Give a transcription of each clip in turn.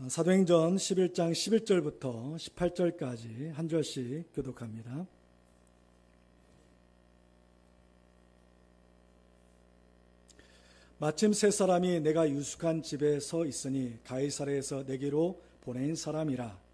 사도행전 11장 11절부터 18절까지 한 절씩 교독합니다. 마침 세 사람이 내가 유숙한 집에 서 있으니 가이사랴에서 내게로 보낸 사람이라.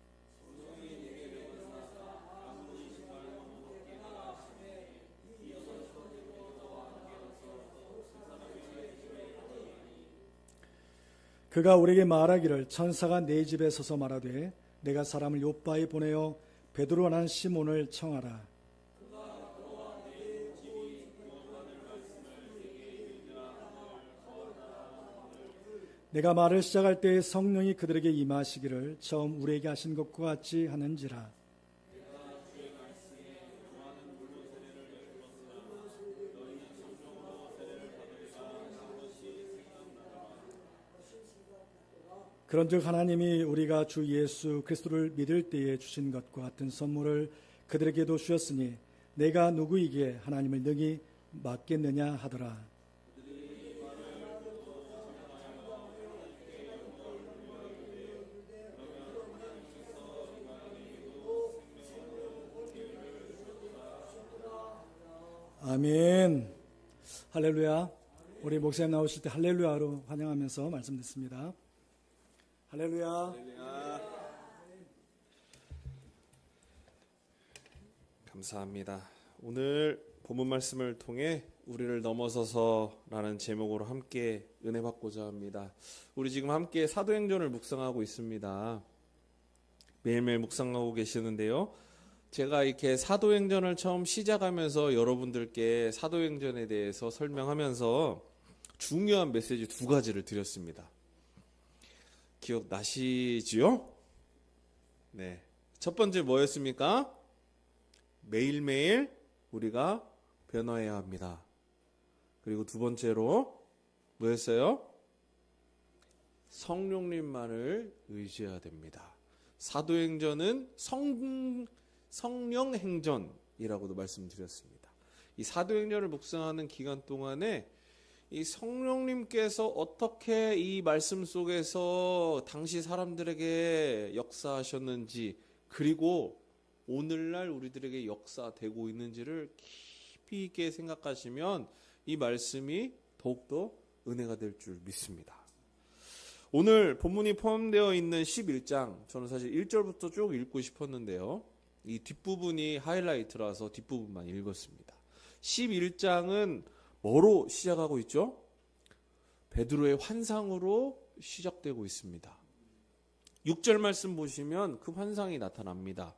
그가 우리에게 말하기를 천사가 네 집에 서서 말하되 내가 사람을 요바에 보내어 베드로라 하는 시몬을 청하라. 내가 말을 시작할 때 성령이 그들에게 임하시기를 처음 우리에게 하신 것과 같이 하는지라. 그런즉 하나님이 우리가 주 예수 그리스도를 믿을 때에 주신 것과 같은 선물을 그들에게도 주셨으니 내가 누구에게 하나님을 능히 맡겠느냐 하더라. 아멘. 할렐루야. 우리 목사님 나오실 때 할렐루야로 환영하면서 말씀 듣습니다. 할렐루야. 감사합니다. 오늘 본문 말씀을 통해 우리를 넘어서서라는 제목으로 함께 은혜 받고자 합니다. 우리 지금 함께 사도행전을 묵상하고 있습니다. 매일매일 묵상하고 계시는데요. 제가 이렇게 사도행전을 처음 시작하면서 여러분들께 사도행전에 대해서 설명하면서 중요한 메시지 두 가지를 드렸습니다. 기억나시지요? 네. 첫 번째 뭐였습니까? 매일매일 우리가 변화해야 합니다. 그리고 두 번째로 뭐였어요? 성령님만을 의지해야 됩니다. 사도행전은 성령행전이라고도 말씀드렸습니다. 이 사도행전을 묵상하는 기간 동안에 이 성령님께서 어떻게 이 말씀 속에서 당시 사람들에게 역사하셨는지, 그리고 오늘날 우리들에게 역사되고 있는지를 깊이 있게 생각하시면 이 말씀이 더욱더 은혜가 될 줄 믿습니다. 오늘 본문이 포함되어 있는 11장, 저는 사실 1절부터 쭉 읽고 싶었는데요. 이 뒷부분이 하이라이트라서 뒷부분만 읽었습니다. 11장은 뭐로 시작하고 있죠? 베드로의 환상으로 시작되고 있습니다. 6절 말씀 보시면 그 환상이 나타납니다.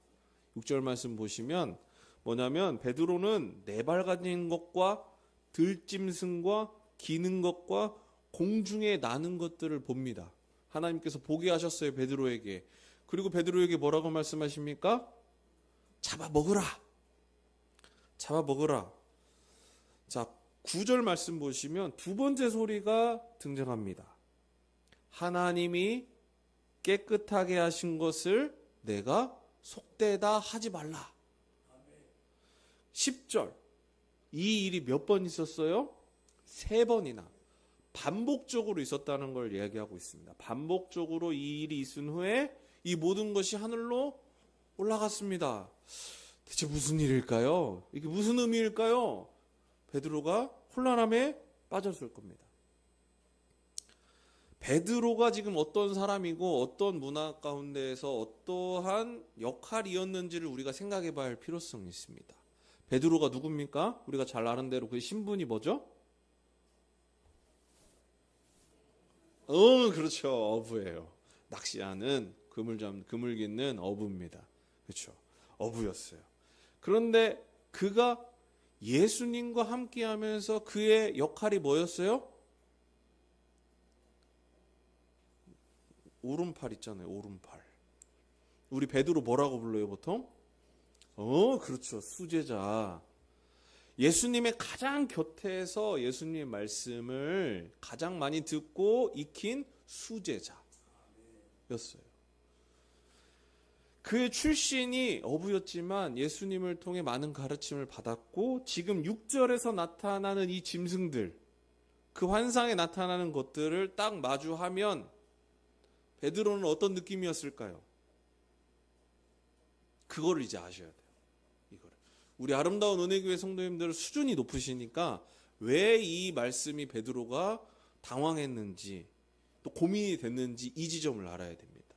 6절 말씀 보시면 뭐냐면 베드로는 네 발 가진 것과 들짐승과 기는 것과 공중에 나는 것들을 봅니다. 하나님께서 보게 하셨어요, 베드로에게. 그리고 베드로에게 뭐라고 말씀하십니까? 잡아먹으라. 잡아먹으라. 자, 9절 말씀 보시면 두 번째 소리가 등장합니다. 하나님이 깨끗하게 하신 것을 내가 속되다 하지 말라. 10절. 이 일이 몇 번 있었어요? 3번이나. 반복적으로 있었다는 걸 이야기하고 있습니다. 반복적으로 이 일이 있은 후에 이 모든 것이 하늘로 올라갔습니다. 대체 무슨 일일까요? 이게 무슨 의미일까요? 베드로가 혼란함에 빠졌을 겁니다. 베드로가 지금 어떤 사람이고 어떤 문화 가운데에서 어떠한 역할이었는지를 우리가 생각해 봐야 할 필요성이 있습니다. 베드로가 누굽니까? 우리가 잘 아는 대로 그 신분이 뭐죠? 그렇죠. 어부예요. 낚시하는 그물 깃는 어부입니다. 그렇죠. 어부였어요. 그런데 그가 예수님과 함께 하면서 그의 역할이 뭐였어요? 오른팔 있잖아요. 오른팔. 우리 베드로 뭐라고 불러요, 보통? 그렇죠. 수제자. 예수님의 가장 곁에서 예수님의 말씀을 가장 많이 듣고 익힌 수제자였어요. 그의 출신이 어부였지만 예수님을 통해 많은 가르침을 받았고, 지금 6절에서 나타나는 이 짐승들, 그 환상에 나타나는 것들을 딱 마주하면 베드로는 어떤 느낌이었을까요? 그거를 이제 아셔야 돼요. 이거를. 우리 아름다운 은혜교회 성도님들 수준이 높으시니까 왜 이 말씀이 베드로가 당황했는지 또 고민이 됐는지 이 지점을 알아야 됩니다.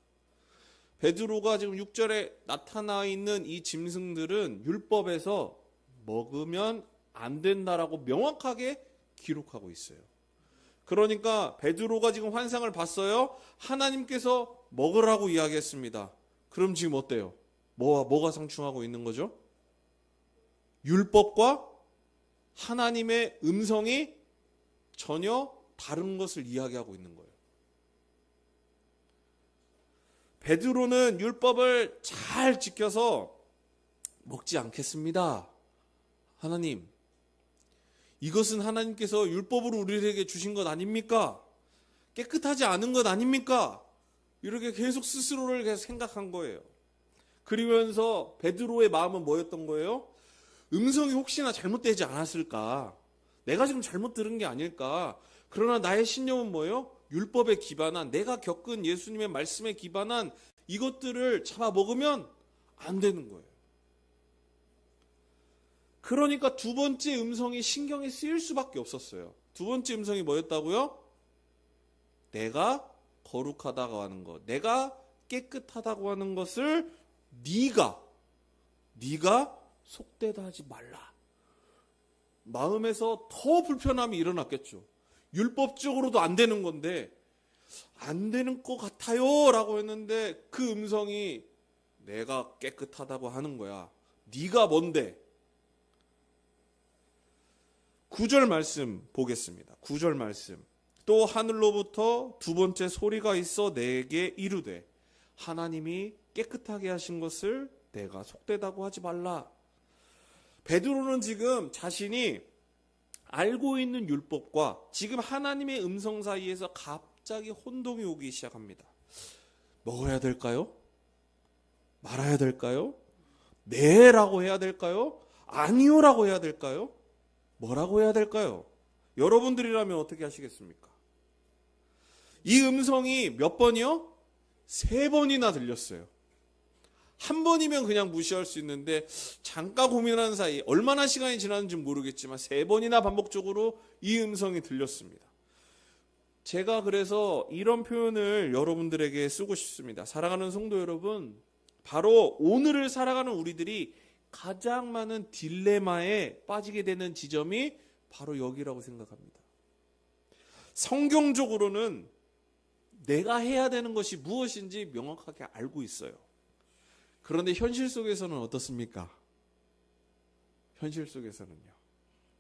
베드로가 지금 6절에 나타나 있는 이 짐승들은 율법에서 먹으면 안 된다라고 명확하게 기록하고 있어요. 그러니까 베드로가 지금 환상을 봤어요. 하나님께서 먹으라고 이야기했습니다. 그럼 지금 어때요? 뭐가 상충하고 있는 거죠? 율법과 하나님의 음성이 전혀 다른 것을 이야기하고 있는 거예요. 베드로는 율법을 잘 지켜서 먹지 않겠습니다. 하나님, 이것은 하나님께서 율법으로 우리에게 주신 것 아닙니까? 깨끗하지 않은 것 아닙니까? 이렇게 계속 스스로를 계속 생각한 거예요. 그러면서 베드로의 마음은 뭐였던 거예요? 음성이 혹시나 잘못되지 않았을까? 내가 지금 잘못 들은 게 아닐까? 그러나 나의 신념은 뭐예요? 율법에 기반한, 내가 겪은 예수님의 말씀에 기반한 이것들을 잡아 먹으면 안 되는 거예요. 그러니까 두 번째 음성이 신경이 쓰일 수밖에 없었어요. 두 번째 음성이 뭐였다고요? 내가 거룩하다고 하는 것, 내가 깨끗하다고 하는 것을 네가 속되다 하지 말라. 마음에서 더 불편함이 일어났겠죠. 율법적으로도 안 되는 건데 안 되는 것 같아요 라고 했는데 그 음성이 내가 깨끗하다고 하는 거야. 네가 뭔데? 9절 말씀 보겠습니다. 9절 말씀. 또 하늘로부터 두 번째 소리가 있어 내게 이르되 하나님이 깨끗하게 하신 것을 내가 속되다고 하지 말라. 베드로는 지금 자신이 알고 있는 율법과 지금 하나님의 음성 사이에서 갑자기 혼동이 오기 시작합니다. 먹어야 될까요? 말아야 될까요? 네라고 해야 될까요? 아니요라고 해야 될까요? 뭐라고 해야 될까요? 여러분들이라면 어떻게 하시겠습니까? 이 음성이 몇 번이요? 3번이나 들렸어요. 한 번이면 그냥 무시할 수 있는데 잠깐 고민하는 사이 얼마나 시간이 지났는지 모르겠지만 3번이나 반복적으로 이 음성이 들렸습니다. 제가 그래서 이런 표현을 여러분들에게 쓰고 싶습니다. 사랑하는 성도 여러분, 바로 오늘을 살아가는 우리들이 가장 많은 딜레마에 빠지게 되는 지점이 바로 여기라고 생각합니다. 성경적으로는 내가 해야 되는 것이 무엇인지 명확하게 알고 있어요. 그런데 현실 속에서는 어떻습니까? 현실 속에서는요.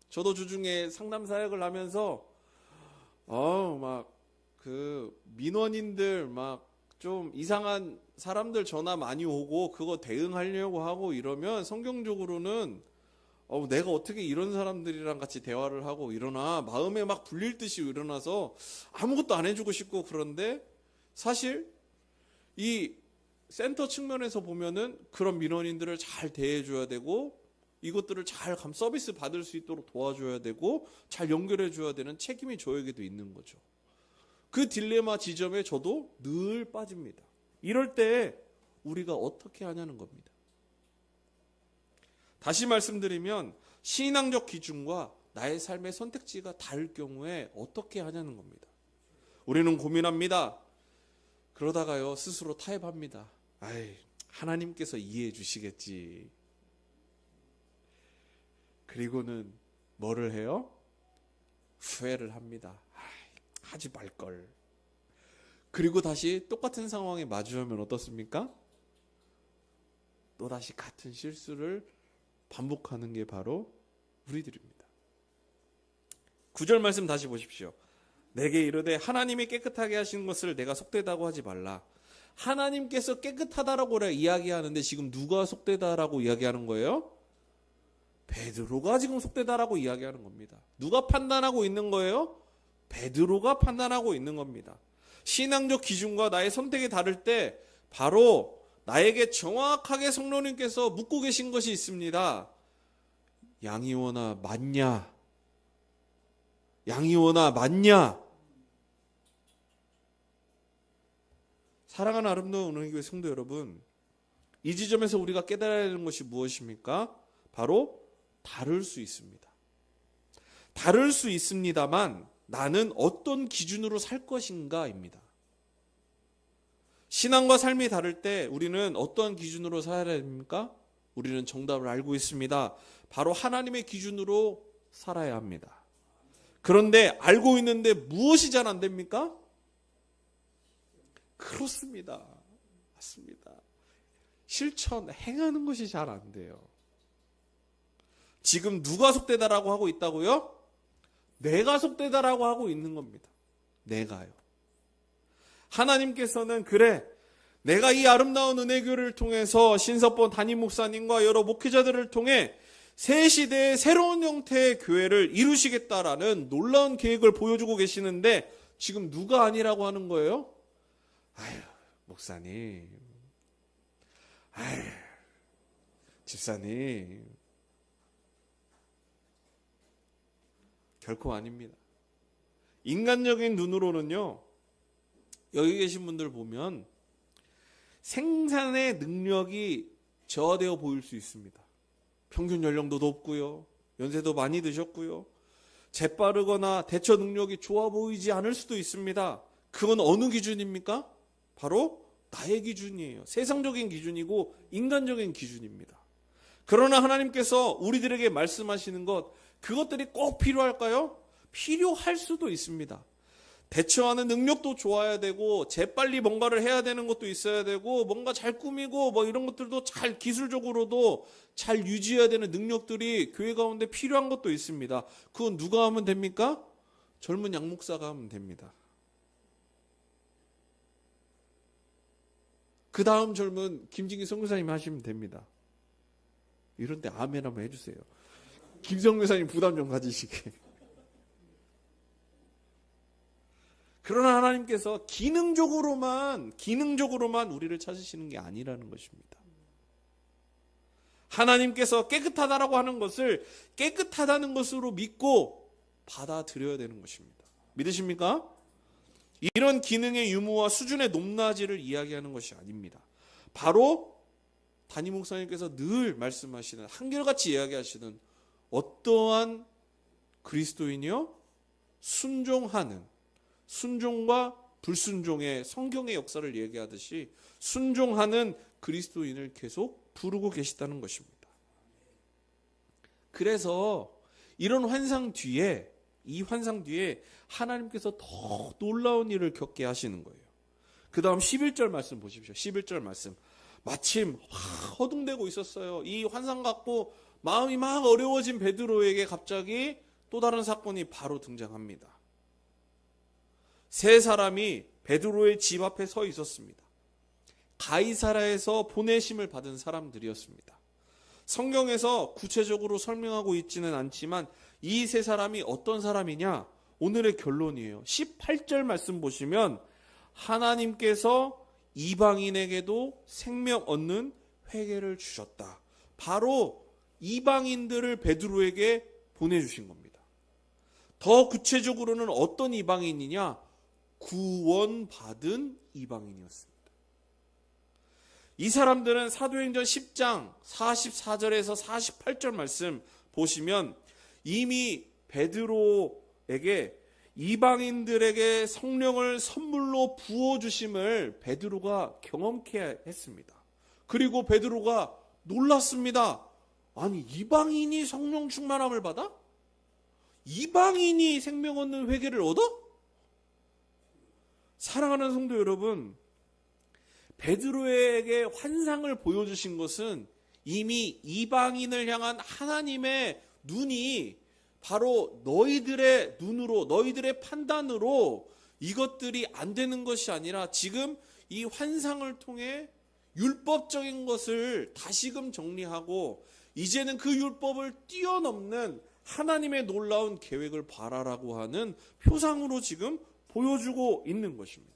저도 주중에 상담 사역을 하면서 민원인들 좀 이상한 사람들 전화 많이 오고 그거 대응하려고 하고 이러면 성경적으로는 내가 어떻게 이런 사람들이랑 같이 대화를 하고 이러나 마음에 막 불릴 듯이 일어나서 아무것도 안 해주고 싶고 그런데 사실 이 센터 측면에서 보면은 그런 민원인들을 잘 대해줘야 되고 이것들을 잘 서비스 받을 수 있도록 도와줘야 되고 잘 연결해줘야 되는 책임이 저에게도 있는 거죠. 그 딜레마 지점에 저도 늘 빠집니다. 이럴 때 우리가 어떻게 하냐는 겁니다. 다시 말씀드리면 신앙적 기준과 나의 삶의 선택지가 다를 경우에 어떻게 하냐는 겁니다. 우리는 고민합니다. 그러다가요 스스로 타협합니다. 하나님께서 이해해 주시겠지. 그리고는 뭐를 해요? 후회를 합니다. 하지 말걸. 그리고 다시 똑같은 상황에 마주하면 어떻습니까? 또다시 같은 실수를 반복하는 게 바로 우리들입니다. 9절 말씀 다시 보십시오. 내게 이르되 하나님이 깨끗하게 하신 것을 내가 속되다고 하지 말라. 하나님께서 깨끗하다라고 이야기하는데 지금 누가 속되다라고 이야기하는 거예요? 베드로가 지금 속되다라고 이야기하는 겁니다. 누가 판단하고 있는 거예요? 베드로가 판단하고 있는 겁니다. 신앙적 기준과 나의 선택이 다를 때 바로 나에게 정확하게 성령님께서 묻고 계신 것이 있습니다. 양이원아 맞냐? 양이원아 맞냐? 사랑하는 아름다운 은혜교회 성도 여러분, 이 지점에서 우리가 깨달아야 하는 것이 무엇입니까? 바로 다를 수 있습니다. 다를 수 있습니다만 나는 어떤 기준으로 살 것인가입니다. 신앙과 삶이 다를 때 우리는 어떠한 기준으로 살아야 됩니까? 우리는 정답을 알고 있습니다. 바로 하나님의 기준으로 살아야 합니다. 그런데 알고 있는데 무엇이 잘 안 됩니까? 그렇습니다. 맞습니다. 실천, 행하는 것이 잘 안 돼요. 지금 누가 속되다라고 하고 있다고요? 내가 속되다라고 하고 있는 겁니다. 내가요. 하나님께서는 그래, 내가 이 아름다운 은혜교를 통해서 신섭본 담임 목사님과 여러 목회자들을 통해 새 시대의 새로운 형태의 교회를 이루시겠다라는 놀라운 계획을 보여주고 계시는데 지금 누가 아니라고 하는 거예요? 아유, 목사님. 아유, 집사님. 결코 아닙니다. 인간적인 눈으로는요, 여기 계신 분들 보면 생산의 능력이 저하되어 보일 수 있습니다. 평균 연령도 높고요, 연세도 많이 드셨고요, 재빠르거나 대처 능력이 좋아 보이지 않을 수도 있습니다. 그건 어느 기준입니까? 바로 나의 기준이에요. 세상적인 기준이고 인간적인 기준입니다. 그러나 하나님께서 우리들에게 말씀하시는 것, 그것들이 꼭 필요할까요? 필요할 수도 있습니다. 대처하는 능력도 좋아야 되고 재빨리 뭔가를 해야 되는 것도 있어야 되고 뭔가 잘 꾸미고 뭐 이런 것들도 잘 기술적으로도 잘 유지해야 되는 능력들이 교회 가운데 필요한 것도 있습니다. 그건 누가 하면 됩니까? 젊은 양목사가 하면 됩니다. 그 다음 젊은 김진기 선교사님이 하시면 됩니다. 이런 데 아멘 한번 해주세요. 김선교사님 부담 좀 가지시게. 그러나 하나님께서 기능적으로만 우리를 찾으시는 게 아니라는 것입니다. 하나님께서 깨끗하다라고 하는 것을 깨끗하다는 것으로 믿고 받아들여야 되는 것입니다. 믿으십니까? 이런 기능의 유무와 수준의 높낮이를 이야기하는 것이 아닙니다. 바로 담임 목사님께서 늘 말씀하시는, 한결같이 이야기하시는 어떠한 그리스도인이요? 순종과 불순종의 성경의 역사를 얘기하듯이 순종하는 그리스도인을 계속 부르고 계시다는 것입니다. 그래서 이런 환상 뒤에, 이 환상 뒤에 하나님께서 더 놀라운 일을 겪게 하시는 거예요. 그 다음 11절 말씀 보십시오. 11절 말씀. 마침 허둥대고 있었어요. 이 환상 갖고 마음이 막 어려워진 베드로에게 갑자기 또 다른 사건이 바로 등장합니다. 세 사람이 베드로의 집 앞에 서 있었습니다. 가이사라에서 보내심을 받은 사람들이었습니다. 성경에서 구체적으로 설명하고 있지는 않지만 이 세 사람이 어떤 사람이냐? 오늘의 결론이에요. 18절 말씀 보시면 하나님께서 이방인에게도 생명 얻는 회개를 주셨다. 바로 이방인들을 베드로에게 보내주신 겁니다. 더 구체적으로는 어떤 이방인이냐? 구원받은 이방인이었습니다. 이 사람들은 사도행전 10장 44절에서 48절 말씀 보시면 이미 베드로에게 이방인들에게 성령을 선물로 부어주심을 베드로가 경험케 했습니다. 그리고 베드로가 놀랐습니다. 아니, 이방인이 성령 충만함을 받아? 이방인이 생명 얻는 회개를 얻어? 사랑하는 성도 여러분, 베드로에게 환상을 보여주신 것은 이미 이방인을 향한 하나님의 눈이 바로 너희들의 눈으로, 너희들의 판단으로 이것들이 안 되는 것이 아니라 지금 이 환상을 통해 율법적인 것을 다시금 정리하고 이제는 그 율법을 뛰어넘는 하나님의 놀라운 계획을 바라라고 하는 표상으로 지금 보여주고 있는 것입니다.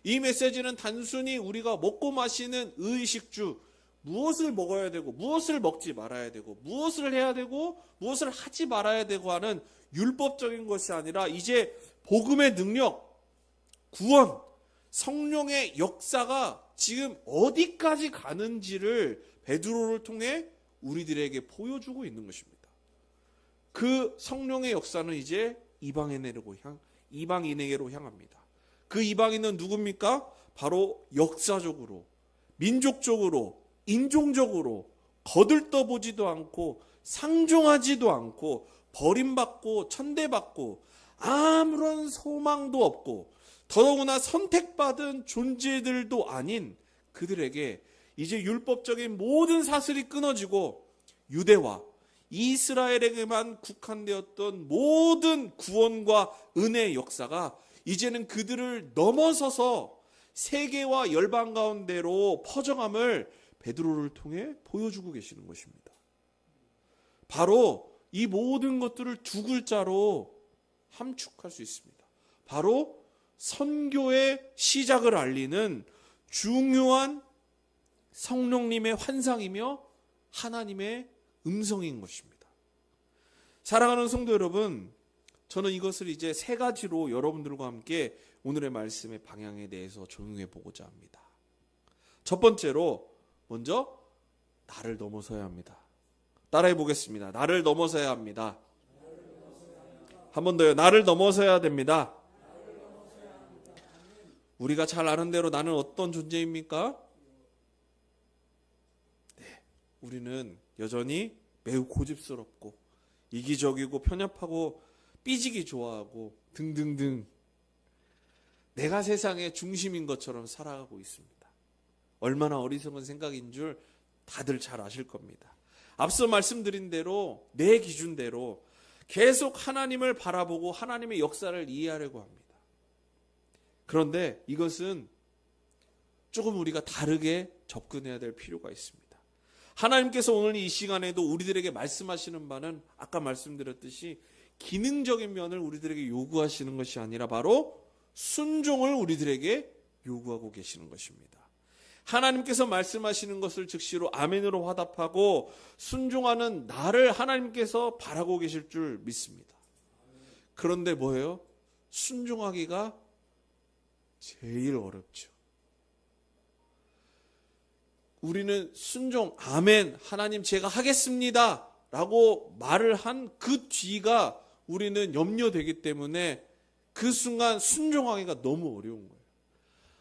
이 메시지는 단순히 우리가 먹고 마시는 의식주, 무엇을 먹어야 되고 무엇을 먹지 말아야 되고 무엇을 해야 되고 무엇을 하지 말아야 되고 하는 율법적인 것이 아니라 이제 복음의 능력, 구원, 성령의 역사가 지금 어디까지 가는지를 베드로를 통해 우리들에게 보여주고 있는 것입니다. 그 성령의 역사는 이제 이방인에게로 향합니다. 그 이방인은 누굽니까? 바로 역사적으로, 민족적으로, 인종적으로 거들떠보지도 않고 상종하지도 않고 버림받고 천대받고 아무런 소망도 없고 더더구나 선택받은 존재들도 아닌 그들에게 이제 율법적인 모든 사슬이 끊어지고 유대와 이스라엘에게만 국한되었던 모든 구원과 은혜의 역사가 이제는 그들을 넘어서서 세계와 열방 가운데로 퍼져감을 베드로를 통해 보여주고 계시는 것입니다. 바로 이 모든 것들을 두 글자로 함축할 수 있습니다. 바로 선교의 시작을 알리는 중요한 성령님의 환상이며 하나님의 음성인 것입니다. 사랑하는 성도 여러분, 저는 이것을 이제 세 가지로 여러분들과 함께 오늘의 말씀의 방향에 대해서 적용해 보고자 합니다. 첫 번째로 먼저 나를 넘어서야 합니다. 따라해 보겠습니다. 나를 넘어서야 합니다. 한 번 더요. 나를 넘어서야 됩니다. 우리가 잘 아는 대로 나는 어떤 존재입니까? 네, 우리는 여전히 매우 고집스럽고 이기적이고 편협하고 삐지기 좋아하고 등등등 내가 세상의 중심인 것처럼 살아가고 있습니다. 얼마나 어리석은 생각인 줄 다들 잘 아실 겁니다. 앞서 말씀드린 대로 내 기준대로 계속 하나님을 바라보고 하나님의 역사를 이해하려고 합니다. 그런데 이것은 조금 우리가 다르게 접근해야 될 필요가 있습니다. 하나님께서 오늘 이 시간에도 우리들에게 말씀하시는 바는 아까 말씀드렸듯이 기능적인 면을 우리들에게 요구하시는 것이 아니라 바로 순종을 우리들에게 요구하고 계시는 것입니다. 하나님께서 말씀하시는 것을 즉시로 아멘으로 화답하고 순종하는 나를 하나님께서 바라고 계실 줄 믿습니다. 그런데 뭐예요? 순종하기가 제일 어렵죠. 우리는 순종, 아멘, 하나님 제가 하겠습니다 라고 말을 한 그 뒤가 우리는 염려되기 때문에 그 순간 순종하기가 너무 어려운 거예요.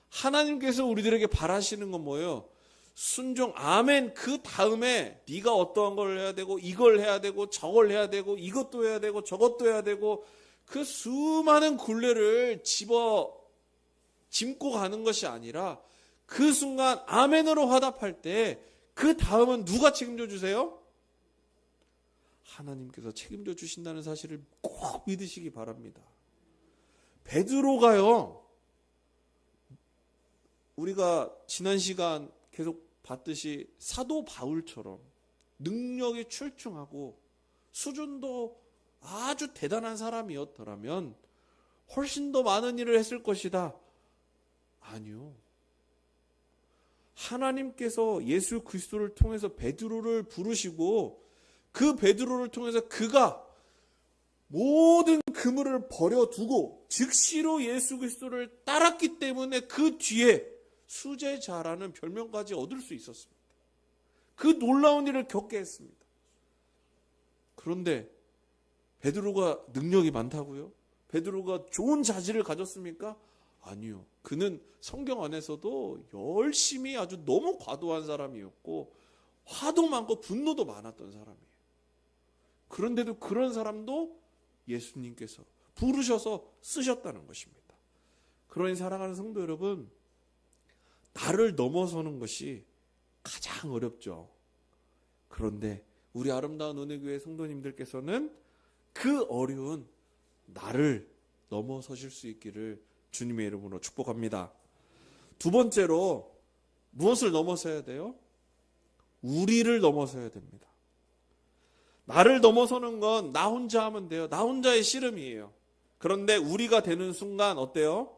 하나님께서 우리들에게 바라시는 건 뭐예요? 순종, 아멘, 그 다음에 네가 어떠한 걸 해야 되고 이걸 해야 되고 저걸 해야 되고 이것도 해야 되고 저것도 해야 되고 그 수많은 굴레를 짚고 가는 것이 아니라 그 순간 아멘으로 화답할 때 그 다음은 누가 책임져 주세요? 하나님께서 책임져 주신다는 사실을 꼭 믿으시기 바랍니다. 베드로가요, 우리가 지난 시간 계속 봤듯이 사도 바울처럼 능력이 출중하고 수준도 아주 대단한 사람이었더라면 훨씬 더 많은 일을 했을 것이다. 아니요. 하나님께서 예수 그리스도를 통해서 베드로를 부르시고 그 베드로를 통해서 그가 모든 그물을 버려두고 즉시로 예수 그리스도를 따랐기 때문에 그 뒤에 수제자라는 별명까지 얻을 수 있었습니다. 그 놀라운 일을 겪게 했습니다. 그런데 베드로가 능력이 많다고요? 베드로가 좋은 자질을 가졌습니까? 아니요. 그는 성경 안에서도 열심히 아주 너무 과도한 사람이었고 화도 많고 분노도 많았던 사람이에요. 그런데도 그런 사람도 예수님께서 부르셔서 쓰셨다는 것입니다. 그러니 사랑하는 성도 여러분, 나를 넘어서는 것이 가장 어렵죠. 그런데 우리 아름다운 은혜교회 성도님들께서는 그 어려운 나를 넘어서실 수 있기를 주님의 이름으로 축복합니다. 두 번째로 무엇을 넘어서야 돼요? 우리를 넘어서야 됩니다. 나를 넘어서는 건 나 혼자 하면 돼요. 나 혼자의 씨름이에요. 그런데 우리가 되는 순간 어때요?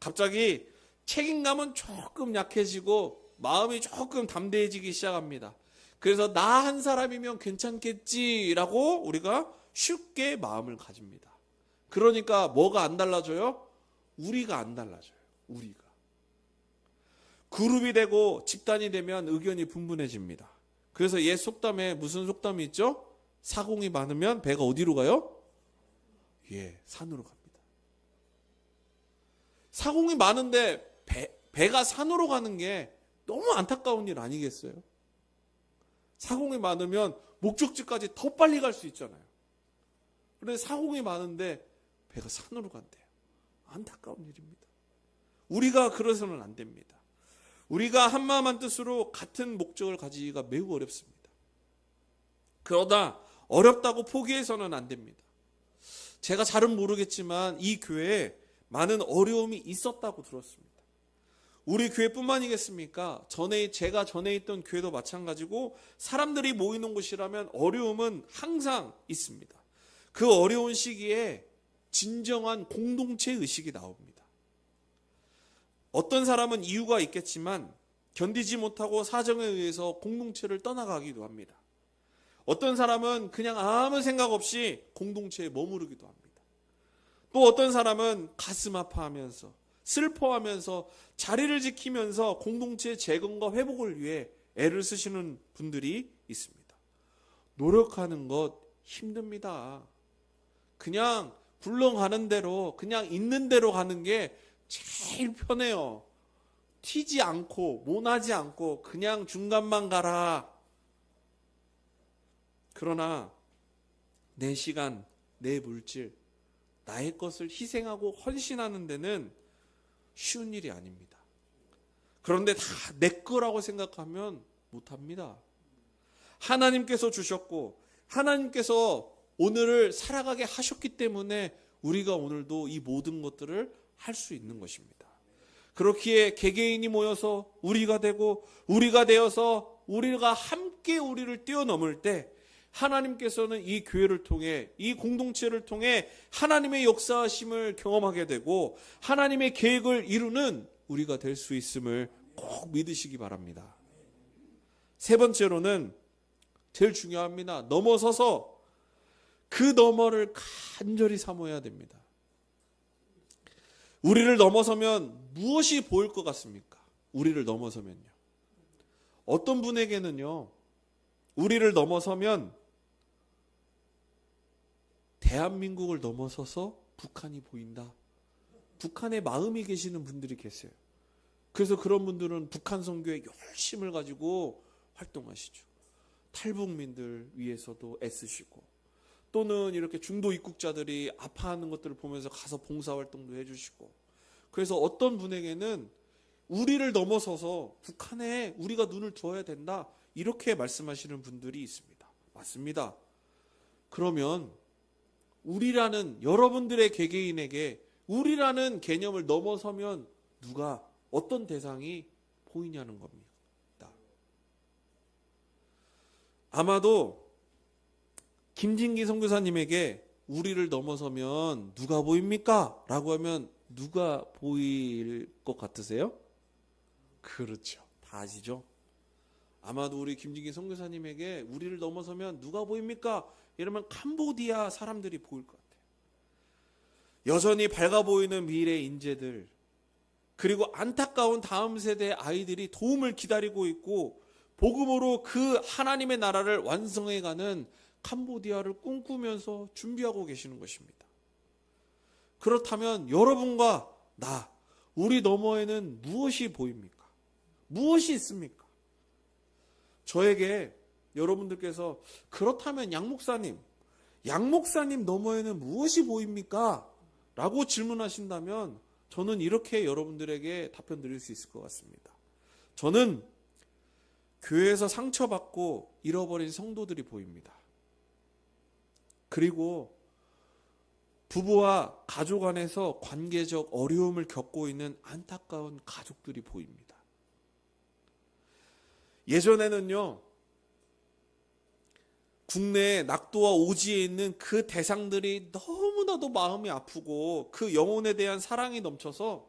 갑자기 책임감은 조금 약해지고 마음이 조금 담대해지기 시작합니다. 그래서 나 한 사람이면 괜찮겠지라고 우리가 쉽게 마음을 가집니다. 그러니까 뭐가 안 달라져요? 우리가 안 달라져요. 우리가. 그룹이 되고 집단이 되면 의견이 분분해집니다. 그래서 옛 속담에 무슨 속담이 있죠? 사공이 많으면 배가 어디로 가요? 예, 산으로 갑니다. 사공이 많은데 배가 산으로 가는 게 너무 안타까운 일 아니겠어요? 사공이 많으면 목적지까지 더 빨리 갈 수 있잖아요. 그런데 사공이 많은데 배가 산으로 간대요. 안타까운 일입니다. 우리가 그래서는 안 됩니다. 우리가 한마음 한뜻으로 같은 목적을 가지기가 매우 어렵습니다. 그러다 어렵다고 포기해서는 안 됩니다. 제가 잘은 모르겠지만 이 교회에 많은 어려움이 있었다고 들었습니다. 우리 교회뿐만이겠습니까? 제가 전에 있던 교회도 마찬가지고 사람들이 모이는 곳이라면 어려움은 항상 있습니다. 그 어려운 시기에 진정한 공동체 의식이 나옵니다. 어떤 사람은 이유가 있겠지만 견디지 못하고 사정에 의해서 공동체를 떠나가기도 합니다. 어떤 사람은 그냥 아무 생각 없이 공동체에 머무르기도 합니다. 또 어떤 사람은 가슴 아파하면서 슬퍼하면서 자리를 지키면서 공동체의 재건과 회복을 위해 애를 쓰시는 분들이 있습니다. 노력하는 것 힘듭니다. 그냥 굴러가는 대로 그냥 있는 대로 가는 게 제일 편해요. 튀지 않고 모나지 않고 그냥 중간만 가라. 그러나 내 시간, 내 물질, 나의 것을 희생하고 헌신하는 데는 쉬운 일이 아닙니다. 그런데 다 내 거라고 생각하면 못합니다. 하나님께서 주셨고 하나님께서 오늘을 살아가게 하셨기 때문에 우리가 오늘도 이 모든 것들을 할 수 있는 것입니다. 그렇기에 개개인이 모여서 우리가 되고 우리가 되어서 우리가 함께 우리를 뛰어넘을 때 하나님께서는 이 교회를 통해 이 공동체를 통해 하나님의 역사하심을 경험하게 되고 하나님의 계획을 이루는 우리가 될 수 있음을 꼭 믿으시기 바랍니다. 세 번째로는 제일 중요합니다. 넘어서서 그 너머를 간절히 사모해야 됩니다. 우리를 넘어서면 무엇이 보일 것 같습니까? 우리를 넘어서면요. 어떤 분에게는요, 우리를 넘어서면 대한민국을 넘어서서 북한이 보인다. 북한의 마음이 계시는 분들이 계세요. 그래서 그런 분들은 북한 선교에 열심을 가지고 활동하시죠. 탈북민들 위해서도 애쓰시고 또는 이렇게 중도 입국자들이 아파하는 것들을 보면서 가서 봉사활동도 해주시고 그래서 어떤 분에게는 우리를 넘어서서 북한에 우리가 눈을 두어야 된다 이렇게 말씀하시는 분들이 있습니다. 맞습니다. 그러면 우리라는 여러분들의 개개인에게 우리라는 개념을 넘어서면 누가 어떤 대상이 보이냐는 겁니다. 아마도 김진기 선교사님에게 우리를 넘어서면 누가 보입니까? 라고 하면 누가 보일 것 같으세요? 그렇죠. 다 아시죠? 아마도 우리 김진기 선교사님에게 우리를 넘어서면 누가 보입니까? 이러면 캄보디아 사람들이 보일 것 같아요. 여전히 밝아 보이는 미래의 인재들 그리고 안타까운 다음 세대의 아이들이 도움을 기다리고 있고 복음으로 그 하나님의 나라를 완성해가는 캄보디아를 꿈꾸면서 준비하고 계시는 것입니다. 그렇다면 여러분과 나, 우리 너머에는 무엇이 보입니까? 무엇이 있습니까? 저에게 여러분들께서 그렇다면 양 목사님 너머에는 무엇이 보입니까? 라고 질문하신다면 저는 이렇게 여러분들에게 답변 드릴 수 있을 것 같습니다. 저는 교회에서 상처받고 잃어버린 성도들이 보입니다. 그리고 부부와 가족 안에서 관계적 어려움을 겪고 있는 안타까운 가족들이 보입니다. 예전에는요, 국내에 낙도와 오지에 있는 그 대상들이 너무나도 마음이 아프고 그 영혼에 대한 사랑이 넘쳐서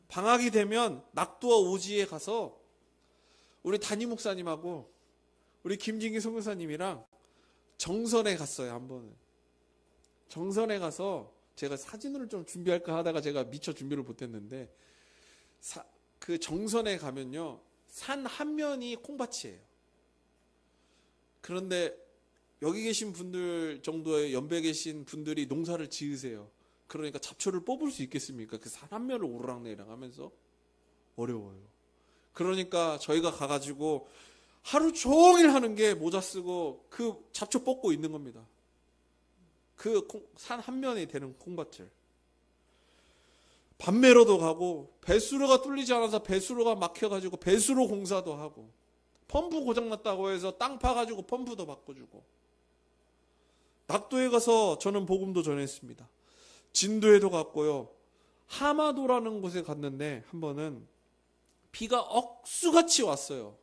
방학이 되면 낙도와 오지에 가서 우리 담임 목사님하고 우리 김진기 선교사님이랑 정선에 갔어요. 한 번은. 정선에 가서 제가 사진을 좀 준비할까 하다가 제가 미처 준비를 못했는데 그 정선에 가면요, 산 한 면이 콩밭이에요. 그런데 여기 계신 분들 정도의 연배 계신 분들이 농사를 지으세요. 그러니까 잡초를 뽑을 수 있겠습니까? 그 산 한 면을 오르락내리락 하면서 어려워요. 그러니까 저희가 가가지고 하루 종일 하는 게 모자 쓰고 그 잡초 뽑고 있는 겁니다. 그 산 한 면이 되는 콩밭을. 밤매러도 가고, 배수로가 뚫리지 않아서 배수로가 막혀가지고 배수로 공사도 하고, 펌프 고장났다고 해서 땅 파가지고 펌프도 바꿔주고, 낙도에 가서 저는 복음도 전했습니다. 진도에도 갔고요. 하마도라는 곳에 갔는데 한 번은 비가 억수같이 왔어요.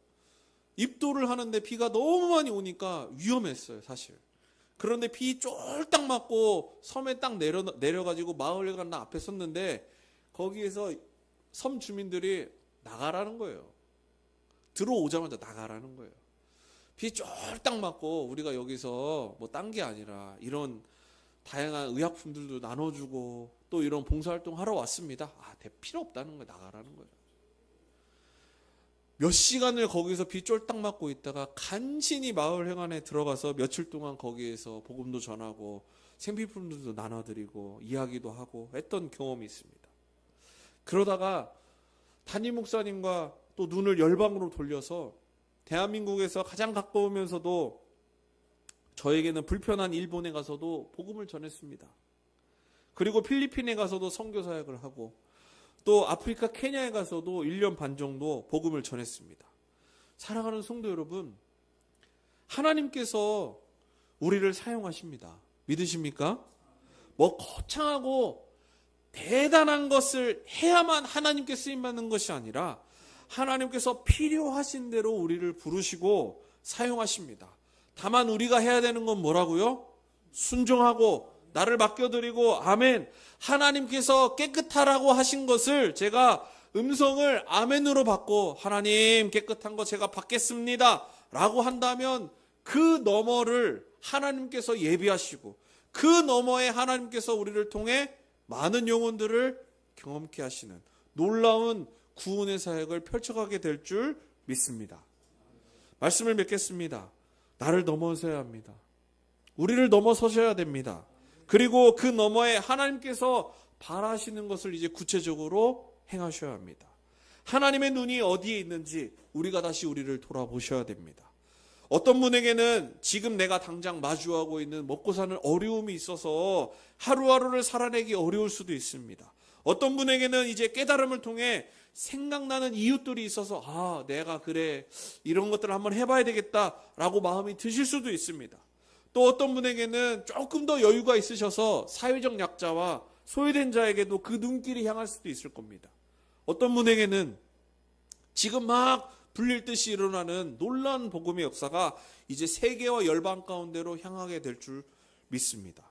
입도를 하는데 비가 너무 많이 오니까 위험했어요, 사실. 그런데 비 쫄딱 맞고 섬에 딱 내려가지고 마을에 가는 앞에 섰는데 거기에서 섬 주민들이 나가라는 거예요. 들어오자마자 나가라는 거예요. 비 쫄딱 맞고 우리가 여기서 뭐 딴 게 아니라 이런 다양한 의약품들도 나눠주고 또 이런 봉사활동 하러 왔습니다. 필요 없다는 거예요. 나가라는 거예요. 몇 시간을 거기서 비 쫄딱 맞고 있다가 간신히 마을 회관에 들어가서 며칠 동안 거기에서 복음도 전하고 생필품들도 나눠드리고 이야기도 하고 했던 경험이 있습니다. 그러다가 담임 목사님과 또 눈을 열방으로 돌려서 대한민국에서 가장 가까우면서도 저에게는 불편한 일본에 가서도 복음을 전했습니다. 그리고 필리핀에 가서도 선교 사역을 하고 또 아프리카 케냐에 가서도 1년 반 정도 복음을 전했습니다. 사랑하는 성도 여러분, 하나님께서 우리를 사용하십니다. 믿으십니까? 뭐 거창하고 대단한 것을 해야만 하나님께 쓰임받는 것이 아니라 하나님께서 필요하신 대로 우리를 부르시고 사용하십니다. 다만 우리가 해야 되는 건 뭐라고요? 순종하고 나를 맡겨드리고 아멘. 하나님께서 깨끗하라고 하신 것을 제가 음성을 아멘으로 받고 하나님 깨끗한 거 제가 받겠습니다 라고 한다면 그 너머를 하나님께서 예비하시고 그 너머에 하나님께서 우리를 통해 많은 영혼들을 경험케 하시는 놀라운 구원의 사역을 펼쳐가게 될 줄 믿습니다. 말씀을 맺겠습니다. 나를 넘어서야 합니다. 우리를 넘어서셔야 됩니다. 그리고 그 너머에 하나님께서 바라시는 것을 이제 구체적으로 행하셔야 합니다. 하나님의 눈이 어디에 있는지 우리가 다시 우리를 돌아보셔야 됩니다. 어떤 분에게는 지금 내가 당장 마주하고 있는 먹고 사는 어려움이 있어서 하루하루를 살아내기 어려울 수도 있습니다. 어떤 분에게는 이제 깨달음을 통해 생각나는 이웃들이 있어서 내가 그래 이런 것들을 한번 해봐야 되겠다라고 마음이 드실 수도 있습니다. 또 어떤 분에게는 조금 더 여유가 있으셔서 사회적 약자와 소외된 자에게도 그 눈길이 향할 수도 있을 겁니다. 어떤 분에게는 지금 막 불릴 듯이 일어나는 놀라운 복음의 역사가 이제 세계와 열방 가운데로 향하게 될 줄 믿습니다.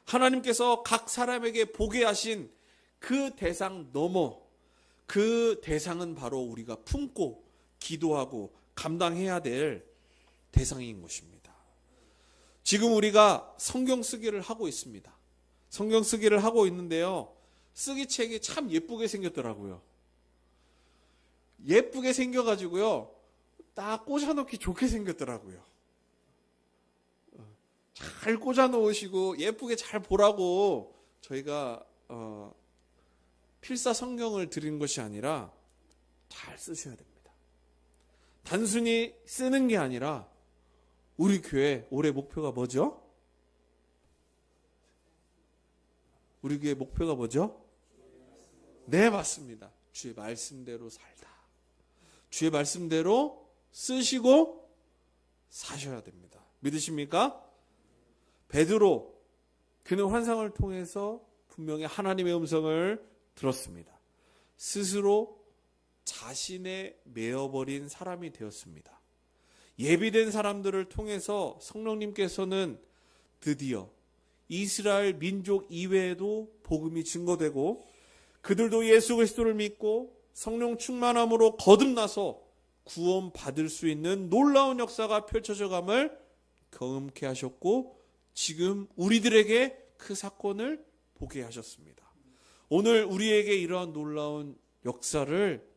하나님께서 각 사람에게 보게 하신 그 대상 넘어 그 대상은 바로 우리가 품고 기도하고 감당해야 될 대상인 것입니다. 지금 우리가 성경 쓰기를 하고 있습니다. 성경 쓰기를 하고 있는데요. 쓰기책이 참 예쁘게 생겼더라고요. 예쁘게 생겨가지고요. 딱 꽂아놓기 좋게 생겼더라고요. 잘 꽂아놓으시고 예쁘게 잘 보라고 저희가 필사 성경을 드린 것이 아니라 잘 쓰셔야 됩니다. 단순히 쓰는 게 아니라 우리 교회 올해 목표가 뭐죠? 우리 교회 목표가 뭐죠? 네, 맞습니다. 주의 말씀대로 살다. 주의 말씀대로 쓰시고 사셔야 됩니다. 믿으십니까? 베드로, 그는 환상을 통해서 분명히 하나님의 음성을 들었습니다. 스스로 자신에 매어버린 사람이 되었습니다. 예비된 사람들을 통해서 성령님께서는 드디어 이스라엘 민족 이외에도 복음이 증거되고 그들도 예수 그리스도를 믿고 성령 충만함으로 거듭나서 구원받을 수 있는 놀라운 역사가 펼쳐져감을 경험케 하셨고 지금 우리들에게 그 사건을 보게 하셨습니다. 오늘 우리에게 이러한 놀라운 역사를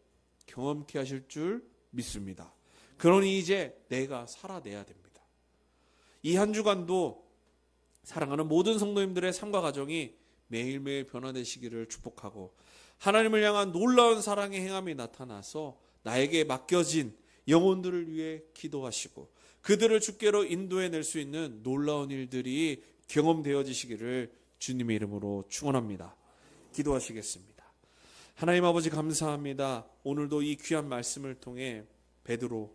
경험케 하실 줄 믿습니다. 그러니 이제 내가 살아내야 됩니다. 이 한 주간도 사랑하는 모든 성도님들의 삶과 가정이 매일매일 변화되시기를 축복하고 하나님을 향한 놀라운 사랑의 행함이 나타나서 나에게 맡겨진 영혼들을 위해 기도하시고 그들을 주께로 인도해낼 수 있는 놀라운 일들이 경험되어지시기를 주님의 이름으로 축원합니다. 기도하시겠습니다. 하나님 아버지 감사합니다. 오늘도 이 귀한 말씀을 통해 베드로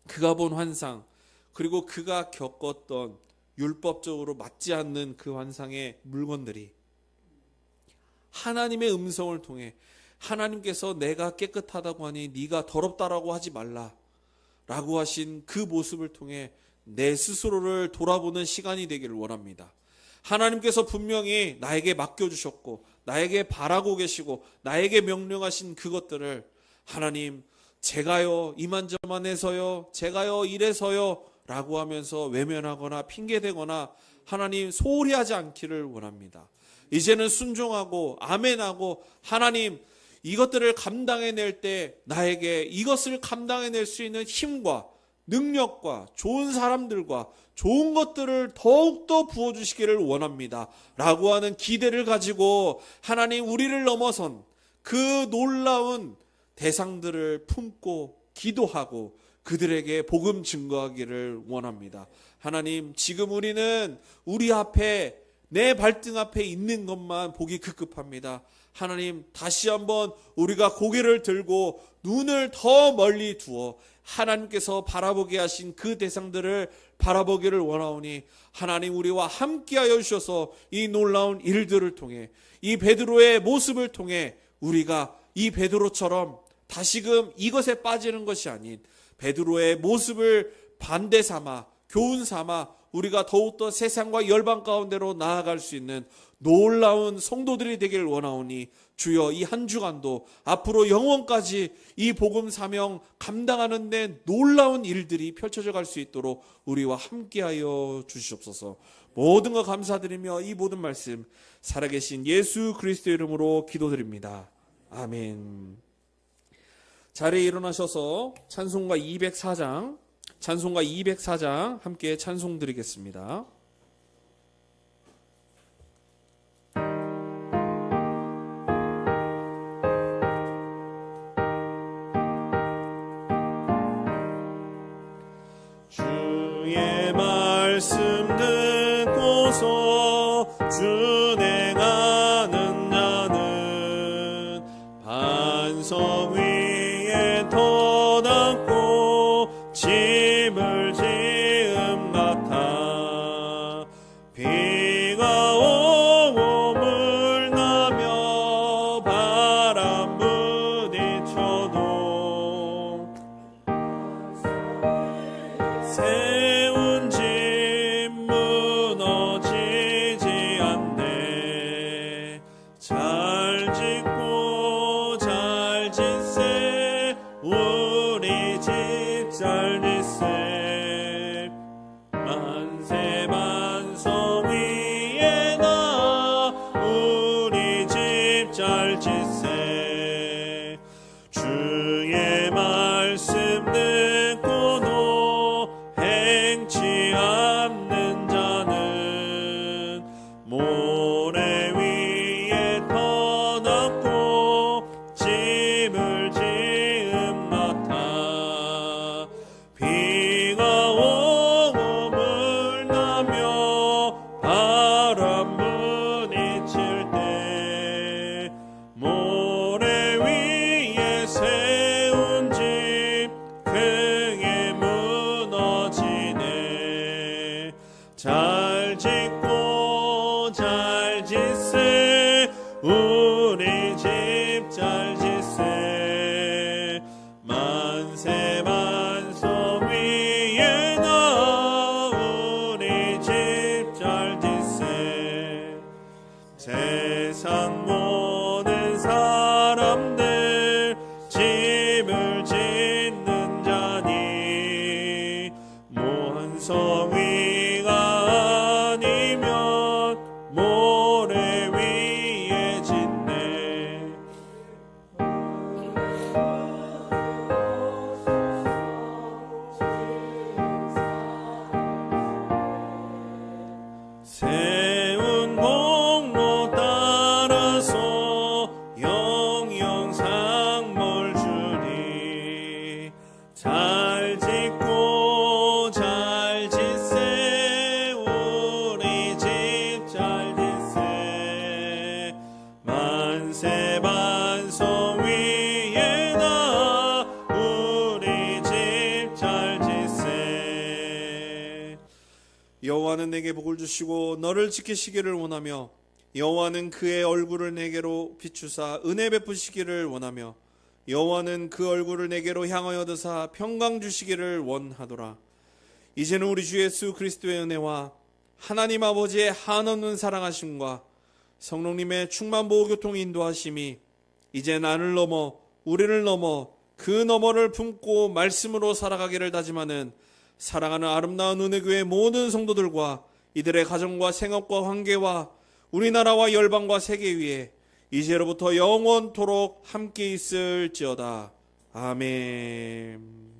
그가 본 환상 그리고 그가 겪었던 율법적으로 맞지 않는 그 환상의 물건들이 하나님의 음성을 통해 하나님께서 내가 깨끗하다고 하니 네가 더럽다라고 하지 말라 라고 하신 그 모습을 통해 내 스스로를 돌아보는 시간이 되기를 원합니다. 하나님께서 분명히 나에게 맡겨주셨고 나에게 바라고 계시고 나에게 명령하신 그것들을 하나님 제가요 이만저만해서요 제가요 이래서요 라고 하면서 외면하거나 핑계대거나 하나님 소홀히 하지 않기를 원합니다. 이제는 순종하고 아멘하고 하나님 이것들을 감당해낼 때 나에게 이것을 감당해낼 수 있는 힘과 능력과 좋은 사람들과 좋은 것들을 더욱더 부어주시기를 원합니다 라고 하는 기대를 가지고 하나님 우리를 넘어선 그 놀라운 대상들을 품고 기도하고 그들에게 복음 증거하기를 원합니다. 하나님 지금 우리는 우리 앞에 내 발등 앞에 있는 것만 보기 급급합니다. 하나님 다시 한번 우리가 고개를 들고 눈을 더 멀리 두어 하나님께서 바라보게 하신 그 대상들을 바라보기를 원하오니 하나님 우리와 함께하여 주셔서 이 놀라운 일들을 통해 이 베드로의 모습을 통해 우리가 이 베드로처럼 다시금 이것에 빠지는 것이 아닌 베드로의 모습을 반대 삼아 교훈 삼아 우리가 더욱더 세상과 열방 가운데로 나아갈 수 있는 놀라운 성도들이 되길 원하오니 주여 이 한 주간도 앞으로 영원까지 이 복음 사명 감당하는 데 놀라운 일들이 펼쳐져 갈 수 있도록 우리와 함께하여 주시옵소서. 모든 것 감사드리며 이 모든 말씀 살아계신 예수 그리스도의 이름으로 기도드립니다. 아멘. 자리에 일어나셔서 찬송가 204장 함께 찬송 드리겠습니다. 주의 말씀 듣고서 준행하는 자는 반석 위에 터닫고 집을 지음 같아 비가 오고 물 나며 바람 부딪혀도 세운 집 무너지지 않네. 잘 짓고 잘 짓세 우리 집 잘 짓세. 만세 만성 위에 나 우리 집 잘 짓세. 주의 말씀 듣고도 행치 않는 자는 모래 위에 터놓고 집을 지음 같아 비가 오고 물 나며 바람 부딪힐 때 모래 위에 세운 집 크게 무너지네. 잘 짓고 잘 짓세 우리 집 잘 짓세. 만세 만성 위에 나 우리 집 잘 짓세. 세상 모든 사람들 집 여호와는 내게 복을 주시고 너를 지키시기를 원하며 여호와는 그의 얼굴을 내게로 비추사 은혜 베푸시기를 원하며 여호와는 그 얼굴을 내게로 향하여 드사 평강 주시기를 원하더라. 이제는 우리 주 예수 그리스도의 은혜와 하나님 아버지의 한없는 사랑하심과 성령님의 충만 보호교통 인도하심이 이제 나를 넘어 우리를 넘어 그 너머를 품고 말씀으로 살아가기를 다짐하는 사랑하는 아름다운 은혜교회 모든 성도들과 이들의 가정과 생업과 관계와 우리나라와 열방과 세계 위에 이제로부터 영원토록 함께 있을지어다. 아멘.